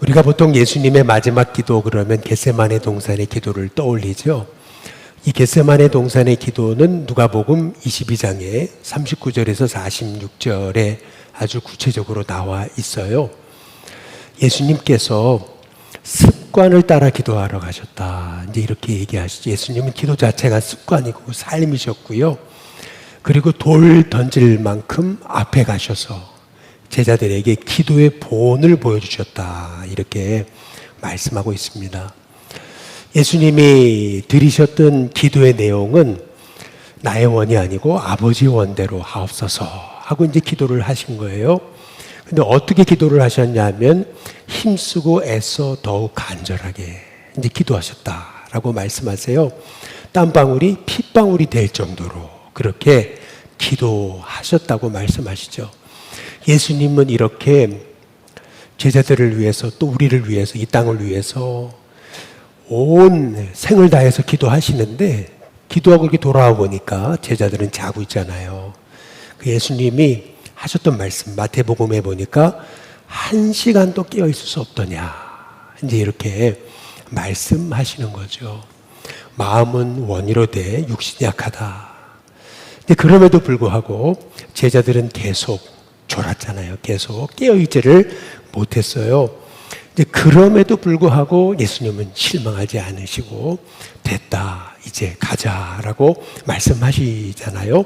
우리가 보통 예수님의 마지막 기도 그러면 겟세마네 동산의 기도를 떠올리죠. 이 겟세마네 동산의 기도는 누가복음 22장에 39절에서 46절에 아주 구체적으로 나와 있어요. 예수님께서 습관을 따라 기도하러 가셨다. 이제 이렇게 얘기하시죠. 예수님은 기도 자체가 습관이고 삶이셨고요. 그리고 돌 던질 만큼 앞에 가셔서 제자들에게 기도의 본을 보여주셨다. 이렇게 말씀하고 있습니다. 예수님이 드리셨던 기도의 내용은 나의 원이 아니고 아버지의 원대로 하옵소서 하고 이제 기도를 하신 거예요. 근데 어떻게 기도를 하셨냐면 힘쓰고 애써 더욱 간절하게 이제 기도하셨다라고 말씀하세요. 땀방울이 핏방울이 될 정도로 그렇게 기도하셨다고 말씀하시죠. 예수님은 이렇게 제자들을 위해서 또 우리를 위해서 이 땅을 위해서 온 생을 다해서 기도하시는데 기도하고 이렇게 돌아와 보니까 제자들은 자고 있잖아요. 그 예수님이 하셨던 말씀 마태복음에 보니까 1시간도 깨어 있을 수 없더냐 이제 이렇게 말씀하시는 거죠. 마음은 원이로되 육신이 약하다. 근데 그럼에도 불구하고 제자들은 계속 졸았잖아요. 계속 깨어있지를 못했어요. 이제 그럼에도 불구하고 예수님은 실망하지 않으시고 됐다 이제 가자라고 말씀하시잖아요.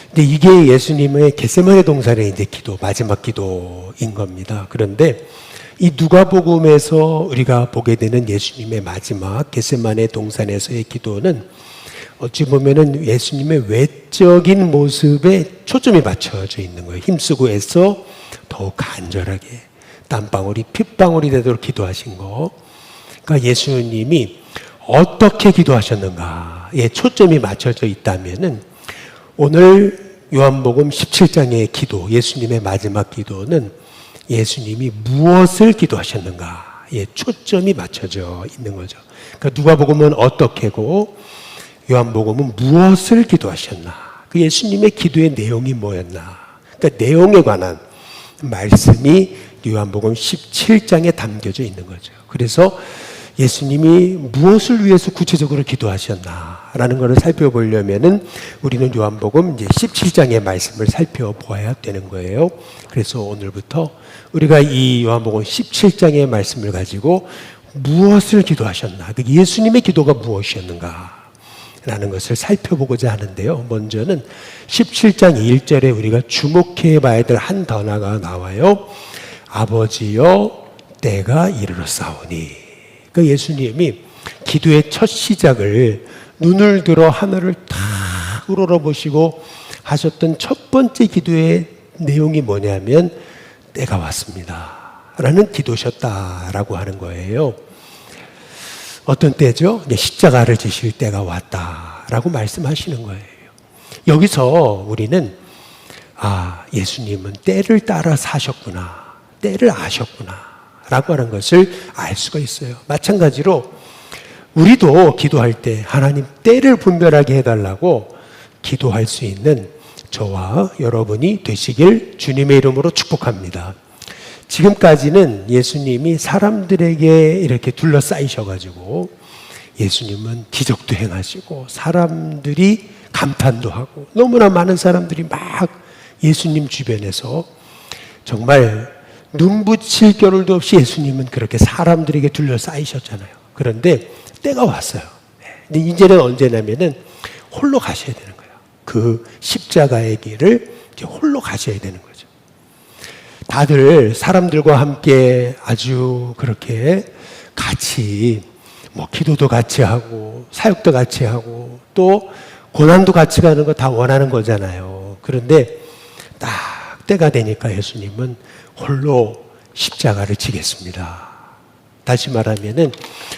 근데 이게 예수님의 겟세마네 동산의 이제 기도 마지막 기도인 겁니다. 그런데 이 누가복음에서 우리가 보게 되는 예수님의 마지막 겟세마네 동산에서의 기도는 어찌 보면은 예수님의 외적인 모습에 초점이 맞춰져 있는 거예요. 힘쓰고 애써 더욱 간절하게 땀방울이 핏방울이 되도록 기도하신 거. 그러니까 예수님이 어떻게 기도하셨는가에 초점이 맞춰져 있다면은 오늘 요한복음 17장의 기도, 예수님의 마지막 기도는 예수님이 무엇을 기도하셨는가에 초점이 맞춰져 있는 거죠. 그러니까 누가복음은 어떻게고 요한복음은 무엇을 기도하셨나? 그 예수님의 기도의 내용이 뭐였나? 그러니까 내용에 관한 말씀이 요한복음 17장에 담겨져 있는 거죠. 그래서 예수님이 무엇을 위해서 구체적으로 기도하셨나라는 것을 살펴보려면은 우리는 요한복음 이제 17장의 말씀을 살펴보아야 되는 거예요. 그래서 오늘부터 우리가 이 요한복음 17장의 말씀을 가지고 무엇을 기도하셨나? 그 예수님의 기도가 무엇이었는가? 라는 것을 살펴보고자 하는데요. 먼저는 17장 1절에 우리가 주목해 봐야 될 한 단어가 나와요. 아버지여 때가 이르렀사오니. 그 예수님이 기도의 첫 시작을 눈을 들어 하늘을 탁 우러러보시고 하셨던 첫 번째 기도의 내용이 뭐냐면 때가 왔습니다 라는 기도셨다라고 하는 거예요. 어떤 때죠? 십자가를 지실 때가 왔다라고 말씀하시는 거예요. 여기서 우리는 예수님은 때를 따라 사셨구나, 때를 아셨구나 라고 하는 것을 알 수가 있어요. 마찬가지로 우리도 기도할 때 하나님 때를 분별하게 해달라고 기도할 수 있는 저와 여러분이 되시길 주님의 이름으로 축복합니다. 지금까지는 예수님이 사람들에게 이렇게 둘러싸이셔가지고 예수님은 기적도 행하시고 사람들이 감탄도 하고 너무나 많은 사람들이 막 예수님 주변에서 정말 눈붙일 겨를도 없이 예수님은 그렇게 사람들에게 둘러싸이셨잖아요. 그런데 때가 왔어요. 근데 이제는 언제냐면은 홀로 가셔야 되는 거예요. 그 십자가의 길을 이제 홀로 가셔야 되는 거예요. 다들 사람들과 함께 아주 그렇게 같이 기도도 같이 하고 사역도 같이 하고 또 고난도 같이 가는 거 다 원하는 거잖아요. 그런데 딱 때가 되니까 예수님은 홀로 십자가를 지겠습니다. 다시 말하면은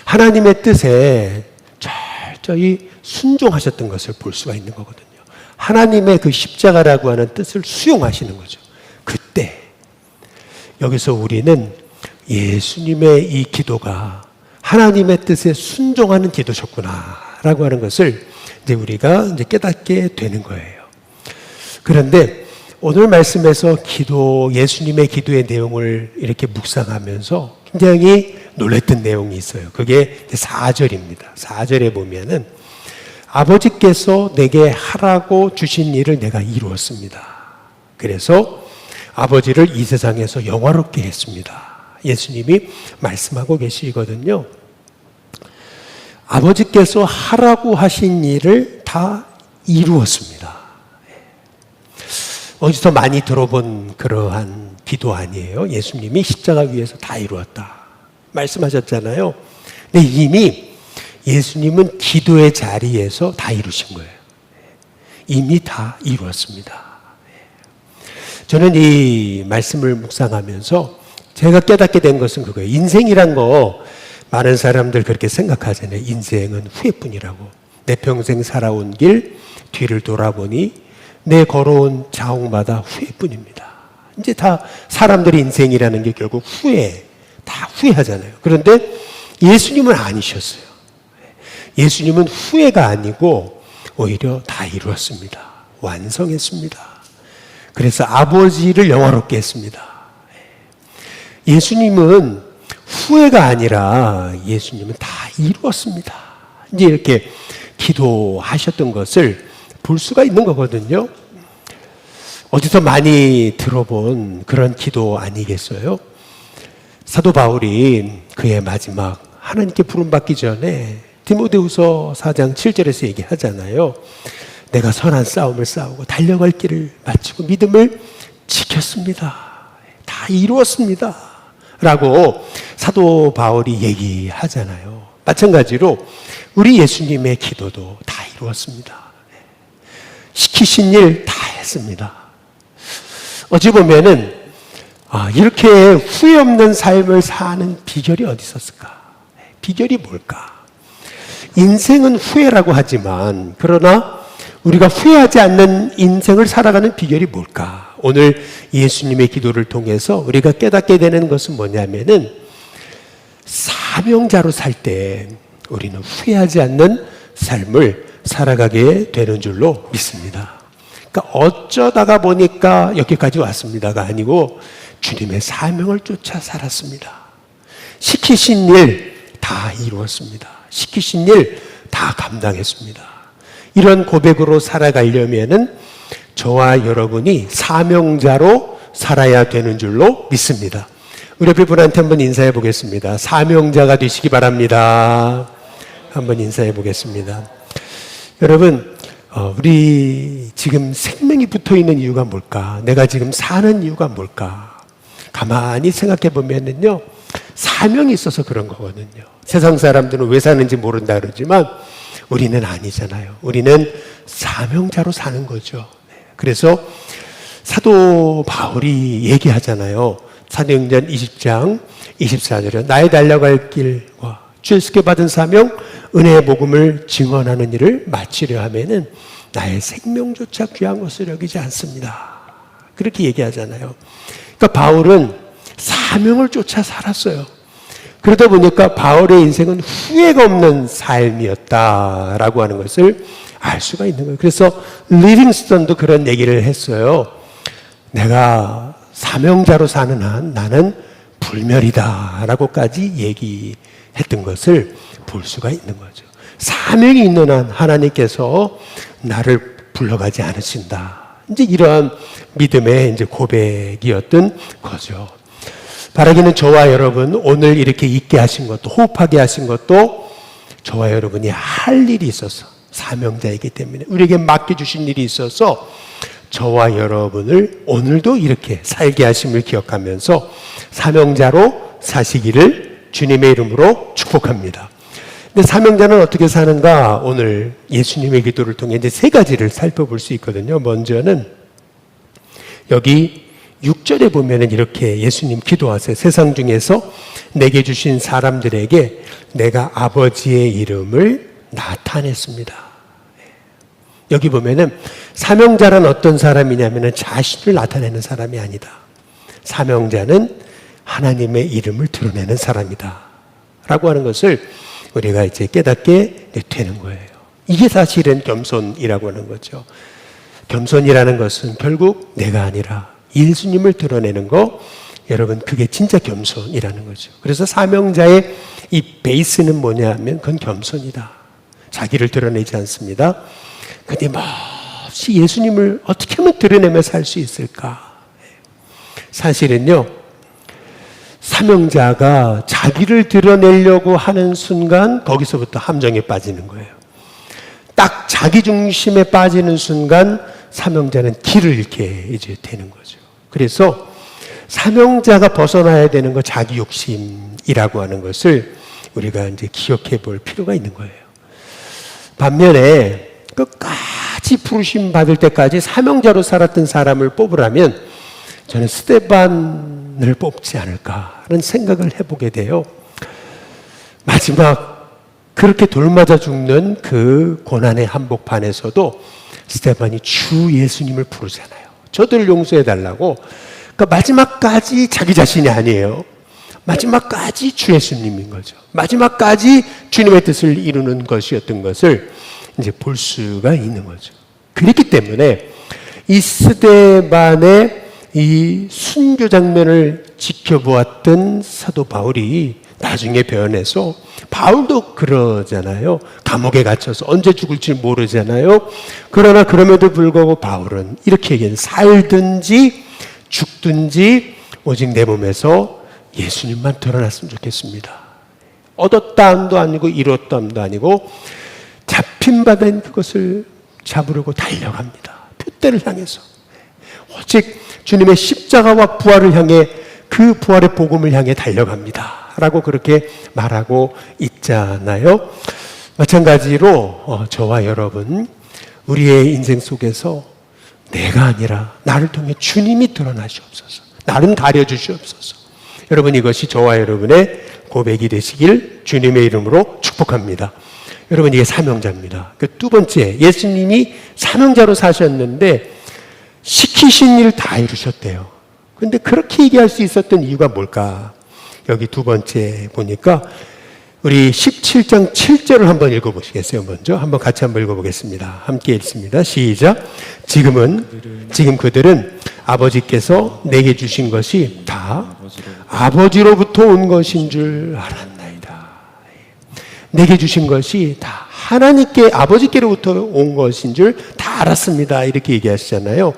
하나님의 뜻에 철저히 순종하셨던 것을 볼 수가 있는 거거든요. 하나님의 그 십자가라고 하는 뜻을 수용하시는 거죠. 그때 여기서 우리는 예수님의 이 기도가 하나님의 뜻에 순종하는 기도셨구나라고 하는 것을 이제 우리가 이제 깨닫게 되는 거예요. 그런데 오늘 말씀에서 예수님의 기도의 내용을 이렇게 묵상하면서 굉장히 놀랬던 내용이 있어요. 그게 4절입니다. 4절에 보면은 아버지께서 내게 하라고 주신 일을 내가 이루었습니다. 그래서 아버지를 이 세상에서 영화롭게 했습니다. 예수님이 말씀하고 계시거든요. 아버지께서 하라고 하신 일을 다 이루었습니다. 어디서 많이 들어본 그러한 기도 아니에요. 예수님이 십자가 위에서 다 이루었다 말씀하셨잖아요. 근데 이미 예수님은 기도의 자리에서 다 이루신 거예요. 이미 다 이루었습니다. 저는 이 말씀을 묵상하면서 제가 깨닫게 된 것은 그거예요. 인생이란 거 많은 사람들 그렇게 생각하잖아요. 인생은 후회뿐이라고. 내 평생 살아온 길 뒤를 돌아보니 내 걸어온 자옥마다 후회뿐입니다. 이제 다 사람들의 인생이라는 게 결국 다 후회하잖아요. 그런데 예수님은 아니셨어요. 예수님은 후회가 아니고 오히려 다 이루었습니다. 완성했습니다. 그래서 아버지를 영화롭게 했습니다. 예수님은 후회가 아니라 예수님은 다 이루었습니다. 이제 이렇게 기도하셨던 것을 볼 수가 있는 거거든요. 어디서 많이 들어본 그런 기도 아니겠어요? 사도 바울이 그의 마지막 하나님께 부름받기 전에 디모데후서 4장 7절에서 얘기하잖아요. 내가 선한 싸움을 싸우고 달려갈 길을 마치고 믿음을 지켰습니다. 다 이루었습니다. 라고 사도 바울이 얘기하잖아요. 마찬가지로 우리 예수님의 기도도 다 이루었습니다. 시키신 일 다 했습니다. 어찌 보면은 이렇게 후회 없는 삶을 사는 비결이 어디 있었을까? 비결이 뭘까? 인생은 후회라고 하지만 그러나 우리가 후회하지 않는 인생을 살아가는 비결이 뭘까? 오늘 예수님의 기도를 통해서 우리가 깨닫게 되는 것은 뭐냐면은 사명자로 살 때 우리는 후회하지 않는 삶을 살아가게 되는 줄로 믿습니다. 그러니까 어쩌다가 보니까 여기까지 왔습니다가 아니고 주님의 사명을 쫓아 살았습니다. 시키신 일 다 이루었습니다. 시키신 일 다 감당했습니다. 이런 고백으로 살아가려면은 저와 여러분이 사명자로 살아야 되는 줄로 믿습니다. 우리 옆에 분한테 한번 인사해 보겠습니다. 사명자가 되시기 바랍니다. 한번 인사해 보겠습니다. 여러분, 우리 지금 생명이 붙어 있는 이유가 뭘까? 내가 지금 사는 이유가 뭘까? 가만히 생각해 보면은요, 사명이 있어서 그런 거거든요. 세상 사람들은 왜 사는지 모른다 그러지만 우리는 아니잖아요. 우리는 사명자로 사는 거죠. 그래서 사도 바울이 얘기하잖아요. 사도행전 20장 24절에 나의 달려갈 길과 주 예수께 받은 사명 은혜의 복음을 증언하는 일을 마치려 하면은 나의 생명조차 귀한 것을 여기지 않습니다. 그렇게 얘기하잖아요. 그러니까 바울은 사명을 쫓아 살았어요. 그러다 보니까 바울의 인생은 후회가 없는 삶이었다라고 하는 것을 알 수가 있는 거예요. 그래서 리빙스턴도 그런 얘기를 했어요. 내가 사명자로 사는 한 나는 불멸이다 라고까지 얘기했던 것을 볼 수가 있는 거죠. 사명이 있는 한 하나님께서 나를 불러가지 않으신다. 이제 이러한 믿음의 이제 고백이었던 거죠. 바라기는 저와 여러분 오늘 이렇게 있게 하신 것도 호흡하게 하신 것도 저와 여러분이 할 일이 있어서 사명자이기 때문에 우리에게 맡겨주신 일이 있어서 저와 여러분을 오늘도 이렇게 살게 하심을 기억하면서 사명자로 사시기를 주님의 이름으로 축복합니다. 근데 사명자는 어떻게 사는가? 오늘 예수님의 기도를 통해 이제 세 가지를 살펴볼 수 있거든요. 먼저는 여기 6절에 보면은 이렇게 예수님 기도하세요. 세상 중에서 내게 주신 사람들에게 내가 아버지의 이름을 나타냈습니다. 여기 보면은 사명자란 어떤 사람이냐면은 자신을 나타내는 사람이 아니다. 사명자는 하나님의 이름을 드러내는 사람이다. 라고 하는 것을 우리가 이제 깨닫게 되는 거예요. 이게 사실은 겸손이라고 하는 거죠. 겸손이라는 것은 결국 내가 아니라 예수님을 드러내는 거, 여러분 그게 진짜 겸손이라는 거죠. 그래서 사명자의 이 베이스는 뭐냐 하면 그건 겸손이다. 자기를 드러내지 않습니다. 근데 몹시 예수님을 어떻게 하면 드러내며 살 수 있을까? 사실은요, 사명자가 자기를 드러내려고 하는 순간 거기서부터 함정에 빠지는 거예요. 딱 자기 중심에 빠지는 순간 사명자는 길을 잃게 이제 되는 거죠. 그래서 사명자가 벗어나야 되는 거 자기 욕심이라고 하는 것을 우리가 이제 기억해 볼 필요가 있는 거예요. 반면에 끝까지 부르심 받을 때까지 사명자로 살았던 사람을 뽑으라면 저는 스데반을 뽑지 않을까라는 생각을 해보게 돼요. 마지막 그렇게 돌맞아 죽는 그 고난의 한복판에서도 스데반이 주 예수님을 부르잖아요. 저들을 용서해 달라고. 그러니까 마지막까지 자기 자신이 아니에요. 마지막까지 주 예수님인 거죠. 마지막까지 주님의 뜻을 이루는 것이었던 것을 이제 볼 수가 있는 거죠. 그렇기 때문에 이 스데반의 이 순교 장면을 지켜보았던 사도 바울이 나중에 변해서, 바울도 그러잖아요. 감옥에 갇혀서 언제 죽을지 모르잖아요. 그러나 그럼에도 불구하고 바울은 이렇게 얘기해요. 살든지 죽든지 오직 내 몸에서 예수님만 드러났으면 좋겠습니다. 얻었다함도 아니고 이뤘다함도 아니고 잡힌 바 된 그것을 잡으려고 달려갑니다. 표대를 향해서. 오직 주님의 십자가와 부활을 향해, 그 부활의 복음을 향해 달려갑니다 라고 그렇게 말하고 있잖아요. 마찬가지로 저와 여러분, 우리의 인생 속에서 내가 아니라 나를 통해 주님이 드러나시옵소서, 나는 가려주시옵소서. 여러분, 이것이 저와 여러분의 고백이 되시길 주님의 이름으로 축복합니다. 여러분, 이게 사명자입니다. 그 두 번째, 예수님이 사명자로 사셨는데 시키신 일 다 이루셨대요. 그런데 그렇게 얘기할 수 있었던 이유가 뭘까? 여기 두 번째 보니까 우리 17장 7절을 한번 읽어보시겠어요? 먼저 한번 같이 한번 읽어보겠습니다. 함께 읽습니다. 시작. 지금 그들은 아버지께서 내게 주신 것이 다 아버지로부터 온 것인 줄 알았나이다. 내게 주신 것이 다 하나님께, 아버지께로부터 온 것인 줄 다 알았습니다. 이렇게 얘기하시잖아요.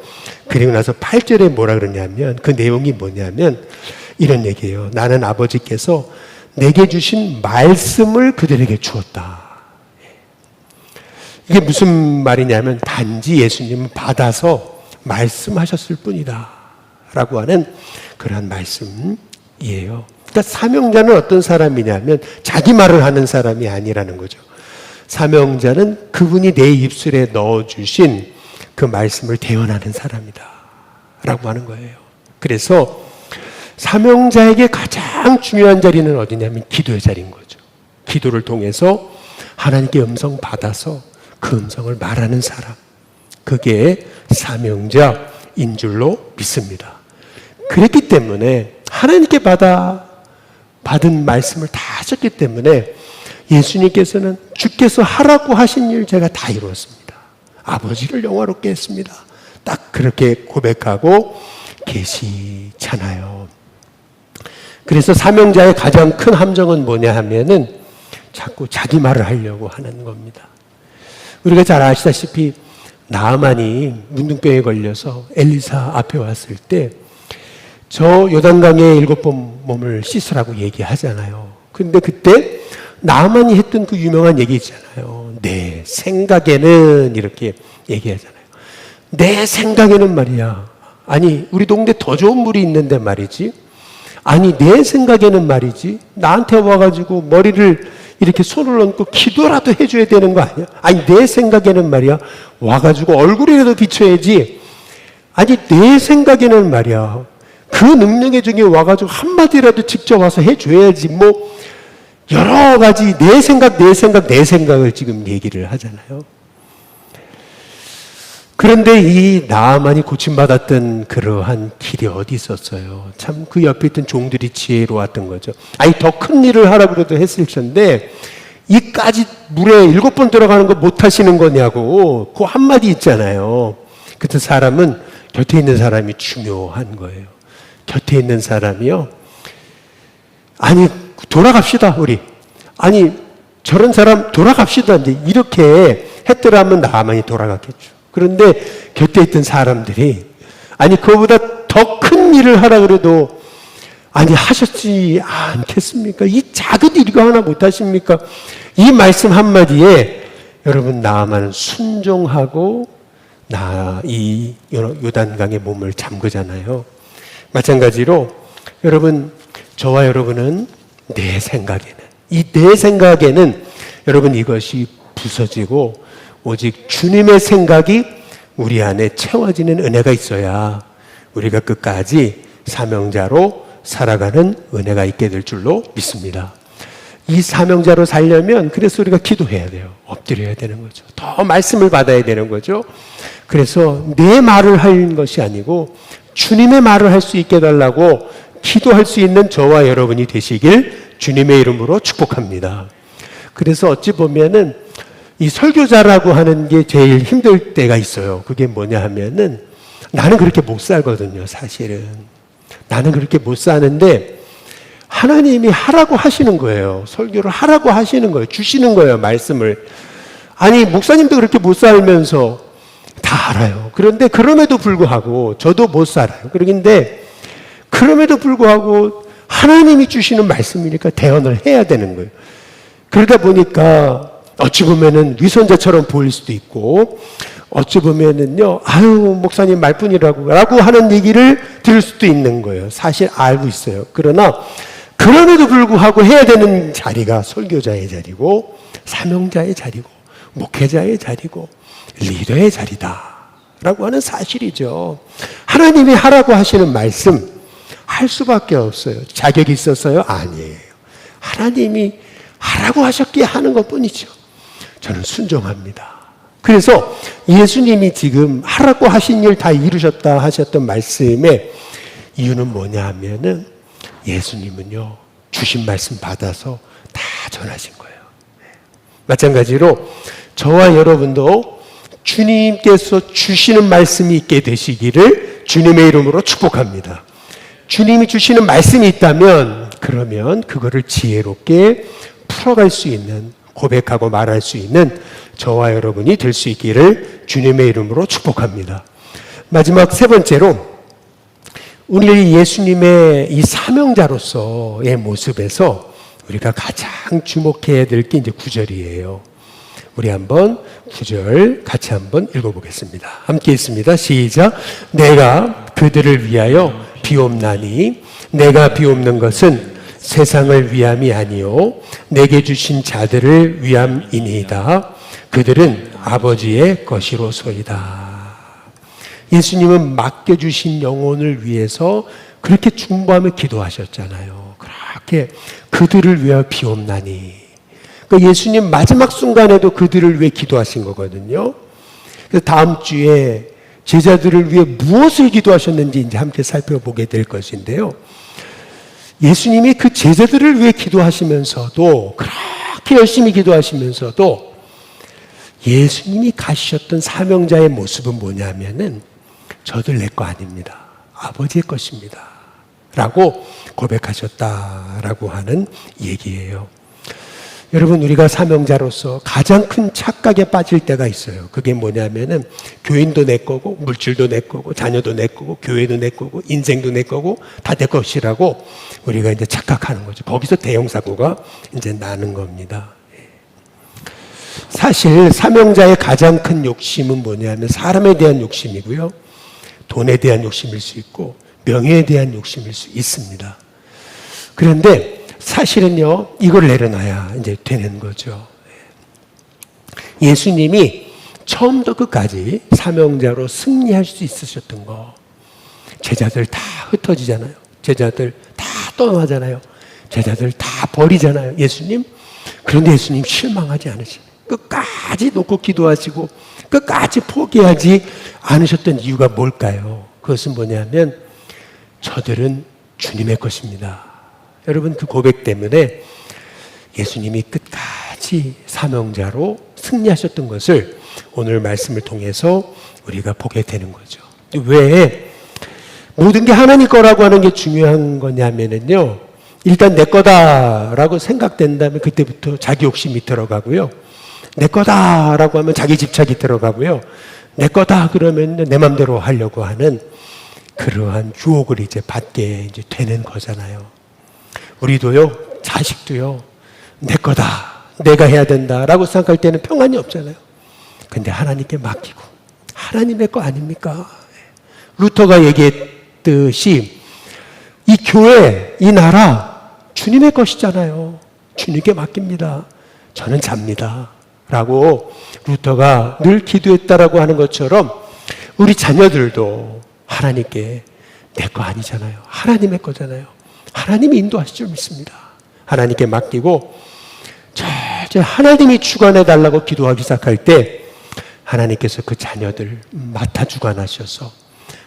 그리고 나서 8절에 뭐라 그러냐면, 그 내용이 뭐냐면 이런 얘기예요. 나는 아버지께서 내게 주신 말씀을 그들에게 주었다. 이게 무슨 말이냐면 단지 예수님은 받아서 말씀하셨을 뿐이다 라고 하는 그러한 말씀이에요. 그러니까 사명자는 어떤 사람이냐면 자기 말을 하는 사람이 아니라는 거죠. 사명자는 그분이 내 입술에 넣어주신 그 말씀을 대언하는 사람이다 라고 하는 거예요. 그래서 사명자에게 가장 중요한 자리는 어디냐면 기도의 자리인 거죠. 기도를 통해서 하나님께 음성 받아서 그 음성을 말하는 사람, 그게 사명자인 줄로 믿습니다. 그랬기 때문에 하나님께 받은 말씀을 다 하셨기 때문에 예수님께서는 주께서 하라고 하신 일 제가 다 이루었습니다. 아버지를 영화롭게 했습니다. 딱 그렇게 고백하고 계시잖아요. 그래서 사명자의 가장 큰 함정은 뭐냐 하면은 자꾸 자기 말을 하려고 하는 겁니다. 우리가 잘 아시다시피 나아만이 문둥병에 걸려서 엘리사 앞에 왔을 때 저 요단강에 7번 몸을 씻으라고 얘기하잖아요. 근데 그때 나아만이 했던 그 유명한 얘기 있잖아요. 내 생각에는 이렇게 얘기하잖아요. 내 생각에는 말이야. 아니, 우리 동네 더 좋은 물이 있는데 말이지. 아니, 내 생각에는 말이지. 나한테 와가지고 머리를 이렇게 손을 얹고 기도라도 해줘야 되는 거 아니야? 아니, 내 생각에는 말이야. 와가지고 얼굴이라도 비춰야지. 아니, 내 생각에는 말이야. 그 능력의 중에 와가지고 한마디라도 직접 와서 해줘야지. 뭐, 여러 가지 내 생각을 지금 얘기를 하잖아요. 그런데 이 나아만이 고침받았던 그러한 길이 어디 있었어요? 참 그 옆에 있던 종들이 지혜로웠던 거죠. 아니, 더 큰 일을 하라고 그래도 했을 텐데 이까지 물에 7번 들어가는 거 못 하시는 거냐고 그 한마디 있잖아요. 그때 사람은 곁에 있는 사람이 중요한 거예요. 곁에 있는 사람이요. 아니, 돌아갑시다, 우리. 아니, 저런 사람 돌아갑시다. 이제 이렇게 했더라면 나만이 돌아갔겠죠. 그런데 곁에 있던 사람들이 아니, 그거보다 더 큰 일을 하라 그래도 아니, 하셨지 않겠습니까? 이 작은 일 이거 하나 못 하십니까? 이 말씀 한마디에 여러분, 나아만은 순종하고 이 요단강에 몸을 잠그잖아요. 마찬가지로 여러분, 저와 여러분은 내 생각에는 여러분, 이것이 부서지고 오직 주님의 생각이 우리 안에 채워지는 은혜가 있어야 우리가 끝까지 사명자로 살아가는 은혜가 있게 될 줄로 믿습니다. 이 사명자로 살려면 그래서 우리가 기도해야 돼요. 엎드려야 되는 거죠. 더 말씀을 받아야 되는 거죠. 그래서 내 말을 하는 것이 아니고 주님의 말을 할 수 있게 해달라고 기도할 수 있는 저와 여러분이 되시길 주님의 이름으로 축복합니다. 그래서 어찌 보면은 이 설교자라고 하는 게 제일 힘들 때가 있어요. 그게 뭐냐 하면은 나는 그렇게 못 살거든요, 사실은. 나는 그렇게 못 사는데 하나님이 하라고 하시는 거예요. 설교를 하라고 하시는 거예요. 주시는 거예요, 말씀을. 아니, 목사님도 그렇게 못 살면서 다 알아요. 그런데 그럼에도 불구하고 저도 못 살아요. 그런데 그럼에도 불구하고 하나님이 주시는 말씀이니까 대언을 해야 되는 거예요. 그러다 보니까 어찌 보면은 위선자처럼 보일 수도 있고, 어찌 보면은요, 아유, 목사님 말뿐이라고 하는 얘기를 들을 수도 있는 거예요. 사실 알고 있어요. 그러나, 그럼에도 불구하고 해야 되는 자리가 설교자의 자리고, 사명자의 자리고, 목회자의 자리고, 리더의 자리다. 라고 하는 사실이죠. 하나님이 하라고 하시는 말씀, 할 수밖에 없어요. 자격이 있어서요? 아니에요. 하나님이 하라고 하셨기에 하는 것 뿐이죠. 저는 순종합니다. 그래서 예수님이 지금 하라고 하신 일 다 이루셨다 하셨던 말씀의 이유는 뭐냐 하면은 예수님은요, 주신 말씀 받아서 다 전하신 거예요. 마찬가지로 저와 여러분도 주님께서 주시는 말씀이 있게 되시기를 주님의 이름으로 축복합니다. 주님이 주시는 말씀이 있다면 그러면 그거를 지혜롭게 풀어갈 수 있는, 고백하고 말할 수 있는 저와 여러분이 될 수 있기를 주님의 이름으로 축복합니다. 마지막 세 번째로 우리 예수님의 이 사명자로서의 모습에서 우리가 가장 주목해야 될 게 이제 9절이에요. 우리 한번 9절 같이 한번 읽어보겠습니다. 함께 읽습니다. 시작. 내가 그들을 위하여 비옵나니 내가 비옵는 것은 세상을 위함이 아니요 내게 주신 자들을 위함이니이다. 그들은 아버지의 것이로소이다. 예수님은 맡겨주신 영혼을 위해서 그렇게 중보하며 기도하셨잖아요. 그렇게 그들을 위하여 비옵나니. 그러니까 예수님 마지막 순간에도 그들을 위해 기도하신 거거든요. 그래서 다음 주에 제자들을 위해 무엇을 기도하셨는지 이제 함께 살펴보게 될 것인데요. 예수님이 그 제자들을 위해 기도하시면서도, 그렇게 열심히 기도하시면서도 예수님이 가시셨던 사명자의 모습은 뭐냐면은 저들 내 거 아닙니다. 아버지의 것입니다. 라고 고백하셨다라고 하는 얘기예요. 여러분, 우리가 사명자로서 가장 큰 착각에 빠질 때가 있어요. 그게 뭐냐면은 교인도 내 거고, 물질도 내 거고, 자녀도 내 거고, 교회도 내 거고, 인생도 내 거고, 다 내 것이라고 우리가 이제 착각하는 거죠. 거기서 대형사고가 이제 나는 겁니다. 사실 사명자의 가장 큰 욕심은 뭐냐면 사람에 대한 욕심이고요. 돈에 대한 욕심일 수 있고, 명예에 대한 욕심일 수 있습니다. 그런데 사실은요, 이걸 내려놔야 이제 되는 거죠. 예수님이 처음부터 끝까지 사명자로 승리할 수 있으셨던 거. 제자들 다 흩어지잖아요. 제자들 다 떠나잖아요. 제자들 다 버리잖아요. 예수님. 그런데 예수님 실망하지 않으십니다. 끝까지 놓고 기도하시고 끝까지 포기하지 않으셨던 이유가 뭘까요? 그것은 뭐냐면 저들은 주님의 것입니다. 여러분, 그 고백 때문에 예수님이 끝까지 사명자로 승리하셨던 것을 오늘 말씀을 통해서 우리가 보게 되는 거죠. 왜 모든 게 하나님 거라고 하는 게 중요한 거냐면요, 일단 내 거다라고 생각된다면 그때부터 자기 욕심이 들어가고요, 내 거다라고 하면 자기 집착이 들어가고요, 내 거다 그러면 내 맘대로 하려고 하는 그러한 유혹을 이제 받게 이제 되는 거잖아요. 우리도요, 자식도요, 내 거다, 내가 해야 된다라고 생각할 때는 평안이 없잖아요. 근데 하나님께 맡기고 하나님의 거 아닙니까? 루터가 얘기했듯이 이 교회, 이 나라 주님의 것이잖아요. 주님께 맡깁니다. 저는 잡니다. 라고 루터가 늘 기도했다라고 하는 것처럼 우리 자녀들도 하나님께 내 거 아니잖아요. 하나님의 거잖아요. 하나님이 인도하실 줄 믿습니다. 하나님께 맡기고 절대 하나님이 주관해 달라고 기도하기 시작할 때 하나님께서 그 자녀들 맡아 주관하셔서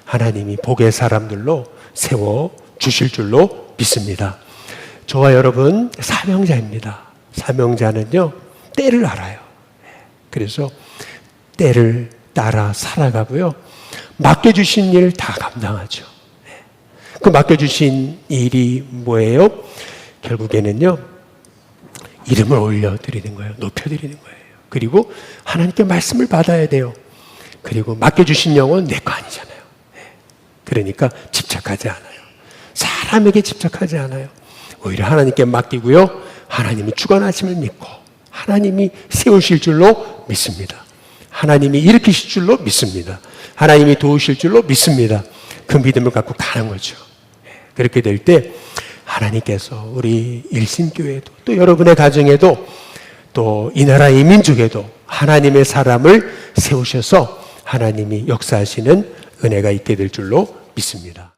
하나님이 복의 사람들로 세워 주실 줄로 믿습니다. 저와 여러분 사명자입니다. 사명자는요, 때를 알아요. 그래서 때를 따라 살아가고요, 맡겨주신 일 다 감당하죠. 그 맡겨주신 일이 뭐예요? 결국에는요, 이름을 올려드리는 거예요. 높여드리는 거예요. 그리고 하나님께 말씀을 받아야 돼요. 그리고 맡겨주신 영혼 내 거 아니잖아요. 그러니까 집착하지 않아요. 사람에게 집착하지 않아요. 오히려 하나님께 맡기고요, 하나님이 주관하심을 믿고 하나님이 세우실 줄로 믿습니다. 하나님이 일으키실 줄로 믿습니다. 하나님이 도우실 줄로 믿습니다. 그 믿음을 갖고 가는 거죠. 그렇게 될 때 하나님께서 우리 일신교회도 또 여러분의 가정에도 또 이 나라 이 민족에도 하나님의 사람을 세우셔서 하나님이 역사하시는 은혜가 있게 될 줄로 믿습니다.